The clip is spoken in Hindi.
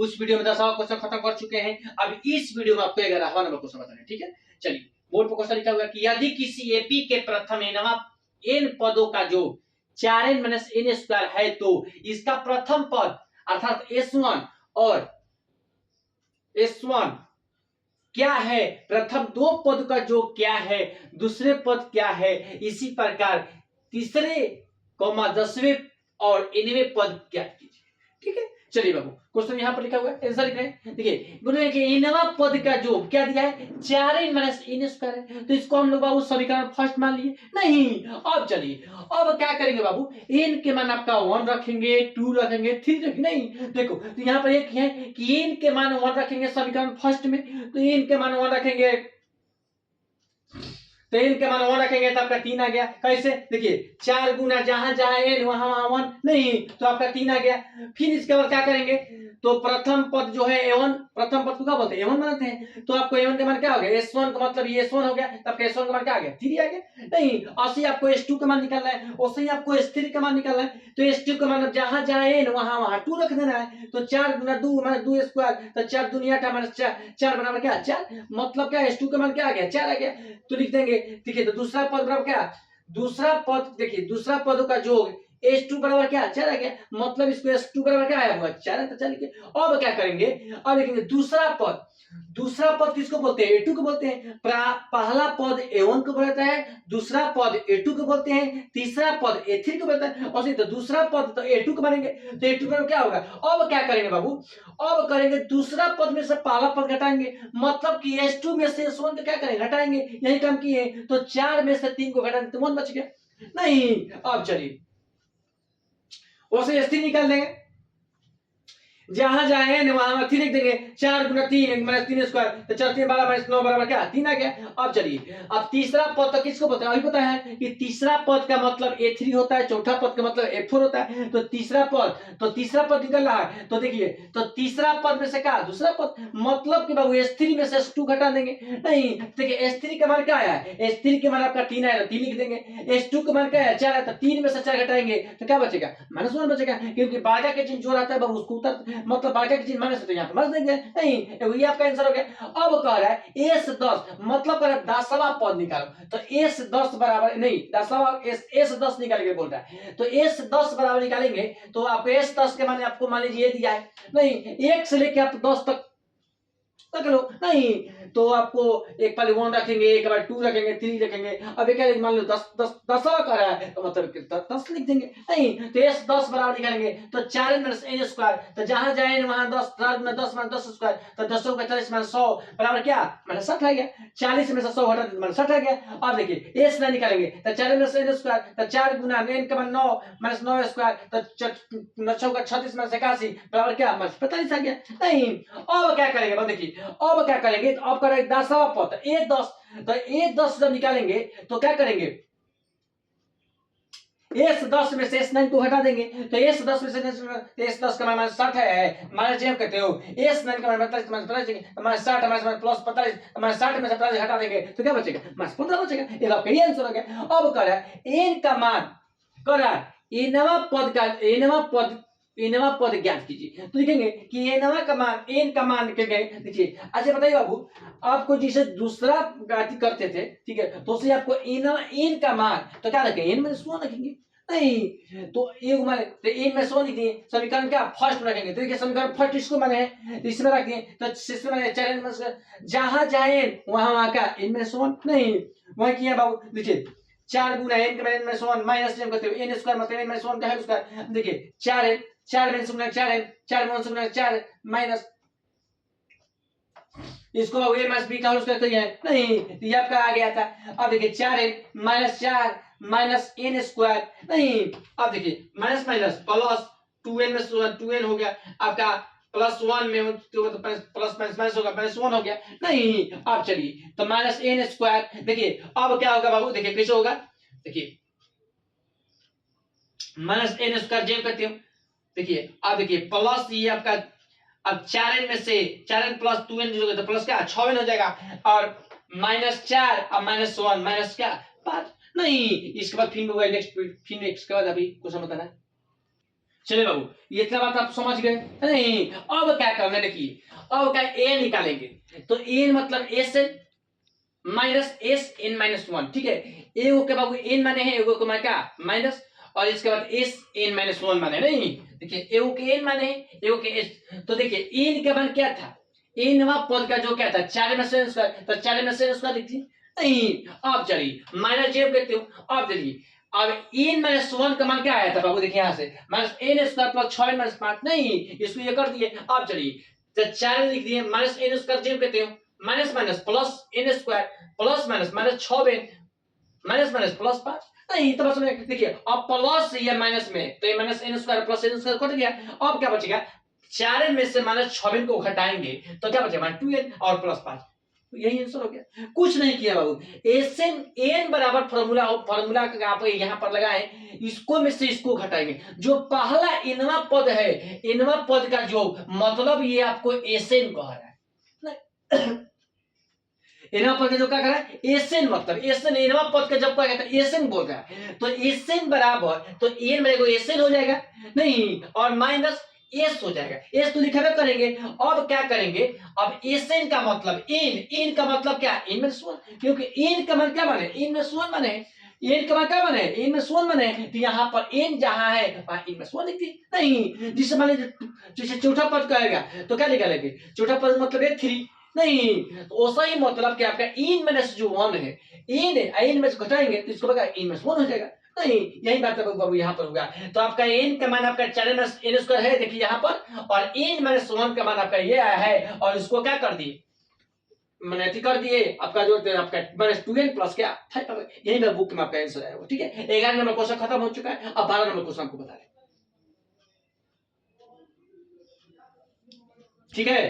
उस वीडियो में 10वां क्वेश्चन खत्म कर चुके हैं। अब इस वीडियो में आपको 11वां नंबर क्वेश्चन बताना है, ठीक है। चलिए, बोर्ड पर क्वेश्चन लिखा हुआ है कि यदि किसी एपी के प्रथम एन पदों का जो 4n माइनस एन स्क्वायर है तो इसका प्रथम पद अर्थात S1 और S1 क्या है, प्रथम दो पद का जो क्या है, दूसरे पद क्या है, इसी प्रकार तीसरे 10वें और 9वें पद ज्ञात कीजिए, ठीक है। चलिए बाबू, क्वेश्चन यहां पर लिखा हुआ है, आंसर लिख रहे हैं। देखिए बोले कि इनवा पद का जो क्या दिया है, 4n माइनस एन स्क्वायर है, तो इसको हम लोग बाबू समीकरण फर्स्ट मान लिए नहीं। अब चलिए, अब क्या करेंगे बाबू, n के मान आपका 1 रखेंगे, 2 रखेंगे, 3 रखेंगे, नहीं देखो तो यहां पर एक है कि n के मान 1 रखेंगे समीकरण फर्स्ट में, तो n के मान 1 रखेंगे, तो n के मान 1 रखेंगे तो आपका 3 आ गया। कैसे, देखिए 4 गुना जहां जहां n वहां वहां 1 नहीं, तो आपका 3 आ गया। फिर इसके बाद क्या करेंगे, तो प्रथम पद जो है a1, प्रथम पद को क्या बोलते हैं, a1 मानते हैं, तो आपको a1 का मान क्या हो गया, s1 का मतलब ये s1 हो गया, तो आपका s1 का मान क्या आ गया, 3 आ गया। नहीं, ऐसे आपको s2 का मान निकालना है, वैसे ही आपको s3 का मान निकालना है, तो s2 का मान जहां जहां n वहां वहां 2 रख देना है, तो 4 गुना 2 माने 2 स्क्वायर, तो 4 दूनी 8 माइनस 4 बराबर क्या 4, मतलब क्या s2 का मान क्या आ गया 4 आ गया, तो लिख देंगे। ठीक है, तो दूसरा पद बराबर क्या, दूसरा पद देखिए दूसरा पदों का योग S2 बराबर क्या 4 आ गया, मतलब इसको S2 बराबर क्या आया हुआ 4 है, तो चलिए अब क्या करेंगे, अब देखेंगे दूसरा पद किसको बोलते हैं, A2 को बोलते हैं। पहला पद A1 को बोलता है, दूसरा पद A2 को बोलते हैं, तीसरा पद A3 को बोलता है, और तो दूसरा पद तो A2 को बनेंगे, तो A2 का क्या होगा। अब क्या करेंगे बाबू, अब करेंगे दूसरा पद में से पहला पद घटाएंगे, मतलब कि S2 में से S1 को क्या करेंगे घटाएंगे, यही काम किए, तो 4 में से 3 को घटाएंगे तो 1 बच गया। नहीं, अब चलिए उसे S3 निकाल देंगे, जहां जाए वहां 3 लिख देंगे, 4 गुना 3 माइनस 3 स्क्वायर, तो 4 3 12 माइनस 9 बराबर क्या 3 आ गया। अब चलिए, अब तीसरा पद तो किसको बोलते हैं, अभी पता है कि तीसरा पद का मतलब A3 होता है, चौथा पद का मतलब A4 होता है, तो तीसरा पद निकल रहा है, तो देखिए तो तीसरा पद में से क्या दूसरा पद, मतलब कि बाबू S3 में से S2 घटा देंगे। नहीं देखिए S3 का मान क्या आया है, S3 के मान आपका 3 आया तो 3 लिख देंगे, S2 का मान क्या है 4 है, तो 3 में से 4 घटाएंगे तो क्या बचेगा -1 बचेगा, क्योंकि बागा के चिन्ह जो रहता है बाबू उसको उतर मतलब बागा के चिन्ह माइनस तो यहाँ पे माइनस देंगे, नहीं ये आपका आंसर हो गया। अब कह रहा है S10 मतलब कह रहा है 10वां पद निकालो, तो S10 बराबर नहीं 10वां S10 निकालेंगे बोल रहा है, तो S10 बराबर निकालेंगे तो आपको S10 के माने आपको मान लीजिए ये दिया है, नहीं 1 से लेके आप 10 तक रख लो, नहीं तो आपको एक पहले 1 रखेंगे, एक बार 2 रखेंगे, 3 रखेंगे, अब एक मान लो 10 कर रहा है तो मतलब 10 लिख देंगे, नहीं तो S 10 बराबर निकालेंगे तो 4 माइनस n स्क्वायर, तो जहां जाए वहां 10 4 में 10 माइनस 10 स्क्वायर, तो 10 का 40 माइनस 100 बराबर क्या माइनस 60 आ गया, 40 में से 100 घटा दें माइनस 60 आ गया। अब देखिए S ना निकालेंगे तो 4 माइनस n स्क्वायर, तो 4 गुना n का मान 9 माइनस 9 स्क्वायर, तो 9 का 36 माइनस 81 बराबर क्या माइनस 45 आ गया। नहीं, अब क्या करेंगे अब देखिए, अब क्या करेंगे, तो अब करेंगे 10वां पद A10, तो A10 जब निकालेंगे तो क्या करेंगे, S10 में से S9 को हटा देंगे, तो S10 में से S10 का मान 60 है, माइनस जेम कहते हो, S9 का मान 45 माइनस 45 देंगे, माइनस 60 माइनस प्लस 45, माइनस 60 में से 45 हटा देंगे तो क्या बचेगा माइनस 15 बचेगा, ये आपका ये आंसर हो गया। अब कर रहा है n का मान कर रहा है इनवा पद ज्ञात कीजिए, तो लिखेंगे कि एनवा का मान एन का मान लिखेंगे। देखिए अच्छा बताइए बाबू, आपको जैसे दूसरा गाती करते थे, ठीक है, तो उसे आपको एन का मान तो क्या रखेंगे एन में 100 रखेंगे, नहीं तो एक माने तो एन में 100 लिख दिए, समीकरण क्या फर्स्ट में रखेंगे, तो देखिए समीकरण फर्स्ट इसको माने है तो इसमें रख दिए, तो इसमें माने 4 में से जहां जाए वहां वहां का एन में 100 नहीं वहां किया बाबू। देखिए 4 गुना n के माइनस 1 माइनस n करते हुए n स्क्वायर मतलब n माइनस 1 का है उसका, देखिए 4 है 4 में से 4 है 4 में से 4 माइनस इसको a माइनस b का होल स्क्वायर करिए, नहीं तो ये आपका आ गया था। अब देखिए 4 है माइनस 4 माइनस n स्क्वायर, नहीं अब देखिए माइनस माइनस प्लस 2n में 2n हो गया आपका, प्लस 1 में तो प्लस माइनस माइनस होगा माइनस 1 हो गया, नहीं अब चलिए तो माइनस n स्क्वायर। देखिए अब क्या होगा बाबू, देखिए कैसे होगा, देखिए माइनस n स्क्वायर जेम करते हो, देखिए अब देखिए प्लस ये आपका, अब 4n में से 4n प्लस 2n जोड़ोगे तो प्लस क्या 6n हो जाएगा, और माइनस 4 और माइनस 1 माइनस क्या 5, नहीं इसके बाद फिर नेक्स्ट फिर नेक्स्ट के बाद अभी क्वेश्चन बताना है। चलिए बाबू, ये इतना बात आप समझ गए नहीं? अब क्या करना है देखिए, अब क्या ए निकालेंगे, तो ए मतलब S minus S N minus one, ठीक है। एगो के बाबू एन माने है, एगो के माने क्या माइनस, और इसके बाद एस एन माइनस वन माने नहीं। देखिए एगो के एन माने है, एगो के एस, तो देखिए एन के मान क्या था, एनवा पद का जो क्या था 4 में से स्क्वायर, तो 4 में से स्क्वायर लिखिए नहीं। अब चलिए माइनस जेब कहते हो, अब चलिए अब एन माइनस वन का मान क्या आया था बाबू, देखिए यहाँ से minus N square plus 6 minus 5 नहीं, इसको ये कर दिए। अब चलिए तो 4 लिख दिए, माइनस एन स्क्वायर जेब कहते हो, minus minus plus N square plus minus minus 6 में माइनस माइनस प्लस 5 नहीं, तो बस देखिए अब प्लस या माइनस में, तो ये minus N square plus N square cut गया। अब क्या बचेगा, 4 में से माइनस 6 को घटाएंगे तो क्या बचेगा 2n और प्लस 5, यही आंसर हो गया। कुछ नहीं किया बाबू, एन एन बराबर फॉर्मूला, फॉर्मूला का आप यहाँ पर लगाए, इसको में से इसको घटाएंगे, जो पहला इनवा पद है, इनवा पद का जो मतलब ये आपको एसएन कह रहा है। इनवा पद का जो क्या कर रहा है एसएन, मतलब एसएन इनवा पद का जब क्या एसएन बोल रहा है, तो एसएन बराबर, तो एन मेरे को एसएन हो जाएगा नहीं, और माइनस एस हो जाएगा, एस तो लिखा करेंगे। अब क्या करेंगे, अब एसएन का मतलब एन, एन का मतलब क्या एन माइनस वन, क्योंकि एन का मान क्या बने एन माइनस वन बने, एन का मान क्या बने एन माइनस वन बने, तो यहाँ पर एन जहां है वहां एन माइनस वन लिखिए नहीं। जिससे मान लीजिए जैसे चौथा पद कहेगा तो क्या निकालेंगे, चौथा पद मतलब है 3 नहीं, तो ऐसा ही मतलब कि आपका इन माइनस जो 1 है, इन में से घटाएंगे तो इसको बगा इन माइनस 1 हो जाएगा नहीं, यही बात है बाबू यहाँ पर होगा। तो आपका n का मान आपका 4 माइनस n स्क्वायर है देखिए यहाँ पर, और n माइनस 1 का मान आपका ये आया है, और इसको क्या कर दिए मैंने कर दिए, आपका जो आपका माइनस 2n प्लस क्या 5, यही मेरा बुक में आपका आंसर आएगा। ठीक है, 11 नंबर क्वेश्चन खत्म हो चुका है, अब 12 नंबर क्वेश्चन आपको बता रहे, ठीक है।